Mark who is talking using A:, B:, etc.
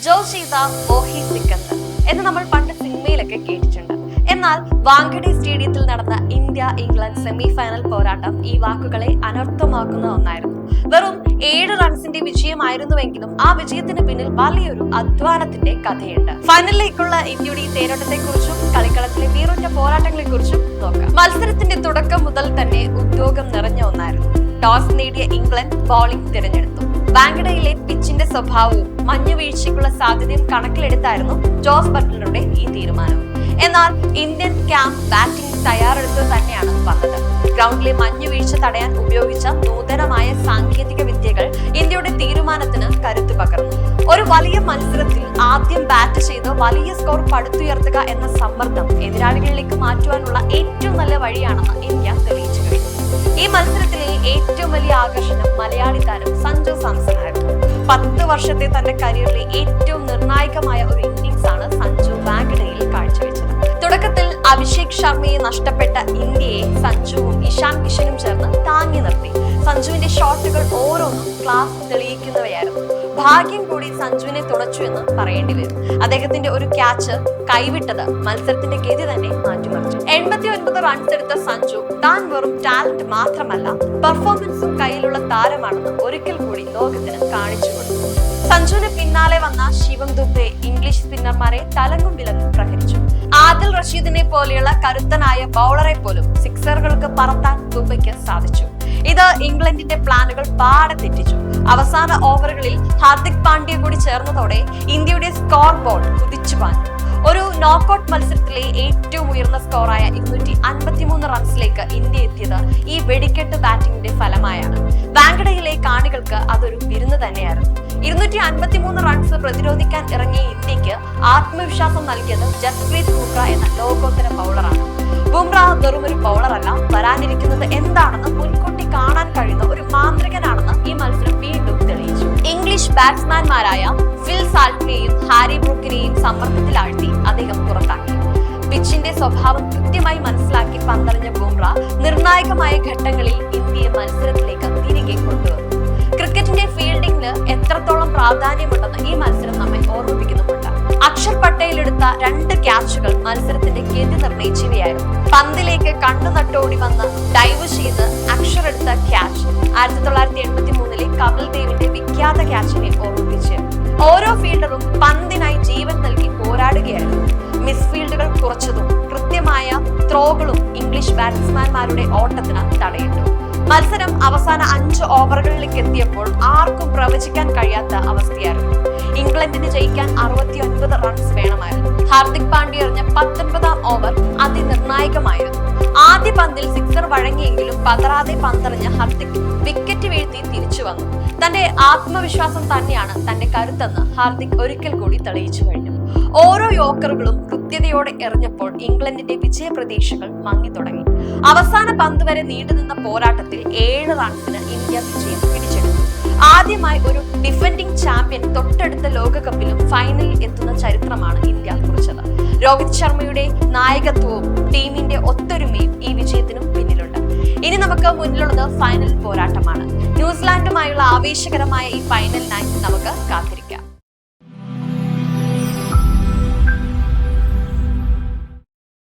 A: ജോസ് ചെയ്ത മോഹി സിക്കന്ദർ എന്ന് നമ്മൾ പണ്ട് സിനിമയിലൊക്കെ കേട്ടിട്ടുണ്ട്. എന്നാൽ വാങ്കഡെ സ്റ്റേഡിയത്തിൽ നടന്ന ഇന്ത്യ ഇംഗ്ലണ്ട് സെമി ഫൈനൽ പോരാട്ടം ഈ വാക്കുകളെ അനർത്ഥമാക്കുന്ന ഒന്നായിരുന്നു. വെറും 7 റൺസിന്റെ വിജയമായിരുന്നുവെങ്കിലും ആ വിജയത്തിന് പിന്നിൽ വലിയൊരു അധ്വാനത്തിന്റെ കഥയുണ്ട്. ഫൈനലിലേക്കുള്ള ഇന്ത്യയുടെ തേരോട്ടത്തെ കുറിച്ചും കളിക്കളത്തിലെ വീറുറ്റ പോരാട്ടങ്ങളെ കുറിച്ചും നോക്കാം. മത്സരത്തിന്റെ തുടക്കം മുതൽ തന്നെ ഉദ്യോഗം നിറഞ്ഞ ഒന്നായിരുന്നു. ടോസ് നേടിയ ഇംഗ്ലണ്ട് ബോളിംഗ് തിരഞ്ഞെടുത്തു. വാങ്കഡയിലെ പിച്ചിന്റെ സ്വഭാവവും മഞ്ഞുവീഴ്ചയ്ക്കുള്ള സാധ്യതയും കണക്കിലെടുത്തായിരുന്നു ജോസ് ബട്ട്ലറുടെ ഈ തീരുമാനം. എന്നാൽ ഇന്ത്യൻ ക്യാമ്പ് ബാറ്റിംഗ് തയ്യാറെടുത്തത് തന്നെയാണ് വന്നത്. ഗ്രൗണ്ടിലെ മഞ്ഞുവീഴ്ച തടയാൻ ഉപയോഗിച്ച നൂതനമായ സാങ്കേതിക വിദ്യകൾ ഇന്ത്യയുടെ തീരുമാനത്തിന് കരുത്തു പകർന്നു. ഒരു വലിയ മത്സരത്തിൽ ആദ്യം ബാറ്റ് ചെയ്ത് വലിയ സ്കോർ പടുത്തുയർത്തുക എന്ന സമ്മർദ്ദം എതിരാളികളിലേക്ക് മാറ്റുവാനുള്ള ഏറ്റവും നല്ല വഴിയാണെന്ന് ഇന്ത്യ തെളിയിച്ചു കഴിഞ്ഞു. ഈ മത്സരത്തിലെ ഏറ്റവും വലിയ ആകർഷണം മലയാളി താരം സഞ്ജു സാംസൺ ആയിരുന്നു. 10 വർഷത്തെ തന്റെ കരിയറിലെ ഏറ്റവും നിർണായകമായ ഒരു ഇന്നിംഗ്സ് ആണ് സഞ്ജു വാങ്കഡയിൽ കാഴ്ചവെച്ചത്. തുടക്കത്തിൽ അഭിഷേക് ശർമ്മയെ നഷ്ടപ്പെട്ട ഇന്ത്യയെ സഞ്ജുവും ഇഷാൻ കിഷനും ചേർന്ന് താങ്ങി നിർത്തി. സഞ്ജുവിന്റെ ഷോട്ടുകൾ ഓരോന്നും ക്ലാസ് തെളിയിക്കുന്നവയായിരുന്നു. ഭാഗ്യം കൂടി സഞ്ജുവിനെ തുണച്ചു എന്ന് പറയേണ്ടി വരും. അദ്ദേഹത്തിന്റെ ഒരു ക്യാച്ച് കൈവിട്ടത് മത്സരത്തിന്റെ ഗതി തന്നെ മാറ്റിമറിച്ചു. 89 റൺസ് എടുത്ത സഞ്ജു താൻ വെറും ടാലന്റ് മാത്രമല്ല പെർഫോമൻസും കയ്യിലുള്ള താരമാണെന്ന് ഒരിക്കൽ കൂടി ലോകത്തിന് കാണിച്ചു കൊടുത്തു. സഞ്ജുവിന് പിന്നാലെ വന്ന ശിവം ദുബെ ഇംഗ്ലീഷ് സ്പിന്നർമാരെ തലങ്ങും വിലങ്ങും പ്രഹരിച്ചു. ആദിൽ റഷീദിനെ പോലെയുള്ള കരുത്തനായ ബൗളറെ പോലും സിക്സറുകൾക്ക് പറത്താൻ ദുബെയ്ക്ക് സാധിച്ചു. ഇത് ഇംഗ്ലണ്ടിന്റെ പ്ലാനുകൾ പാടെ തെറ്റിച്ചു. അവസാന ഓവറുകളിൽ ഹാർദിക് പാണ്ഡ്യ കൂടി ചേർന്നതോടെ ഇന്ത്യയുടെ സ്കോർ ബോർഡ് കുതിച്ചു പാഞ്ഞു. ഒരു നോക്കൌട്ട് മത്സരത്തിലെ ഏറ്റവും ഉയർന്ന സ്കോറായ 253 റൺസിലേക്ക് ഇന്ത്യ എത്തിയത് ഈ വെടിക്കെട്ട് ബാറ്റിംഗിന്റെ ഫലമായാണ്. വാങ്കഡയിലെ കാണികൾക്ക് അതൊരു വിരുന്ന് തന്നെയായിരുന്നു. 253 റൺസ് പ്രതിരോധിക്കാൻ ഇറങ്ങിയ ഇന്ത്യക്ക് ആത്മവിശ്വാസം നൽകിയത് ജസ്പ്രീത് ബുംറ എന്ന ലോകോത്തര ബൗളറാണ്. ബുംറ വെറുമൊരു ബൗളറല്ല, വരാനിരിക്കുന്നത് എന്താണെന്ന് മുൻകൂട്ടി കാണാൻ കഴിയുന്ന ഒരു മാന്ത്രികനാണെന്ന് ഈ മത്സരം വീണ്ടും തെളിയിച്ചു. ഇംഗ്ലീഷ് ബാറ്റ്സ്മാൻമാരായ ഫിൽ സാൾട്ടിനെയും ഹാരി ബ്രൂക്കിനെയും സമ്മർദ്ദത്തിലാഴ്ത്തി അദ്ദേഹം പുറത്താക്കി. പിച്ചിന്റെ സ്വഭാവം കൃത്യമായി മനസ്സിലാക്കി പന്തറിഞ്ഞ ബുംറ നിർണായകമായ ഘട്ടങ്ങളിൽ ഇന്ത്യയെ മത്സരത്തിലേക്ക് തിരികെ കൊണ്ടുവന്നു. ക്രിക്കറ്റിന്റെ ഫീൽഡിംഗിന് എത്രത്തോളം പ്രാധാന്യമുണ്ടെന്ന് ഈ മത്സരം നമ്മെ ഓർമ്മിപ്പിക്കുന്നുമുണ്ട്. അക്ഷർ പട്ടേൽ എടുത്ത 2 ക്യാച്ചുകൾ മത്സരത്തിന്റെ ഗതി നിർണയിച്ചവയായിരുന്നു. പന്തിലേക്ക് കണ്ണു നട്ടോടി വന്ന് ഡൈവ് ചെയ്ത് അക്ഷർ എടുത്ത ക്യാച്ച് 1983 കപിൽ ദേവിന്റെ വിഖ്യാത ക്യാച്ചിനെ ഓർമ്മിപ്പിച്ച് ഓരോ ഫീൽഡറും പന്തിനായി ജീവൻ നൽകി പോരാടുകയായിരുന്നു. മിസ്ഫീൽഡുകൾ കുറച്ചതും കൃത്യമായ ത്രോകളും ഇംഗ്ലീഷ് ബാറ്റ്സ്മാൻമാരുടെ ഓട്ടത്തിന് തടയിട്ടു. മത്സരം അവസാന 5 ഓവറുകളിലേക്ക് എത്തിയപ്പോൾ ആർക്കും പ്രവചിക്കാൻ കഴിയാത്ത അവസ്ഥയായിരുന്നു. ഇംഗ്ലണ്ടിന് ജയിക്കാൻ 69 റൺസ് വേണമായിരുന്നു. ഹാർദിക് പാണ്ഡ്യ എറിഞ്ഞ 19ാം ഓവർ അതിനിർണായകമായിരുന്നു. ആദ്യ പന്തിൽ സിക്സർ വഴങ്ങിയെങ്കിലും പതറാതെ പന്തെറിഞ്ഞ ഹാർദിക് വിക്കറ്റ് വീഴ്ത്തി തിരിച്ചു വന്നു. തന്റെ ആത്മവിശ്വാസം തന്നെയാണ് തന്റെ കരുത്തെന്ന് ഹാർദിക് ഒരിക്കൽ കൂടി തെളിയിച്ചു കഴിഞ്ഞു. ഓരോ യോക്കറുകളും കൃത്യതയോടെ എറിഞ്ഞപ്പോൾ ഇംഗ്ലണ്ടിന്റെ വിജയ പ്രതീക്ഷകൾ മങ്ങി തുടങ്ങി. അവസാന പന്ത് വരെ നീണ്ടുനിന്ന പോരാട്ടത്തിൽ 7 റൺസിന് ഇന്ത്യ വിജയം പിടിച്ചെടുത്തു. ആദ്യമായി ഒരു ഡിഫൻഡിംഗ് ചാമ്പ്യൻ തൊട്ടടുത്ത ലോകകപ്പിലും ഫൈനലിൽ എത്തുന്ന ചരിത്രമാണ് ഇന്ത്യ കുറിച്ചത്. രോഹിത് ശർമ്മയുടെ നായകത്വവും ടീമിന്റെ ഒത്തൊരുമയും ഈ വിജയത്തിനും പിന്നിലുണ്ട്. ഇനി നമുക്ക് മുന്നിലുള്ളത് ഫൈനൽ പോരാട്ടമാണ്. ന്യൂസിലാൻഡുമായുള്ള ആവേശകരമായ ഈ ഫൈനലിനായി നമുക്ക് കാത്തിരിക്കാം.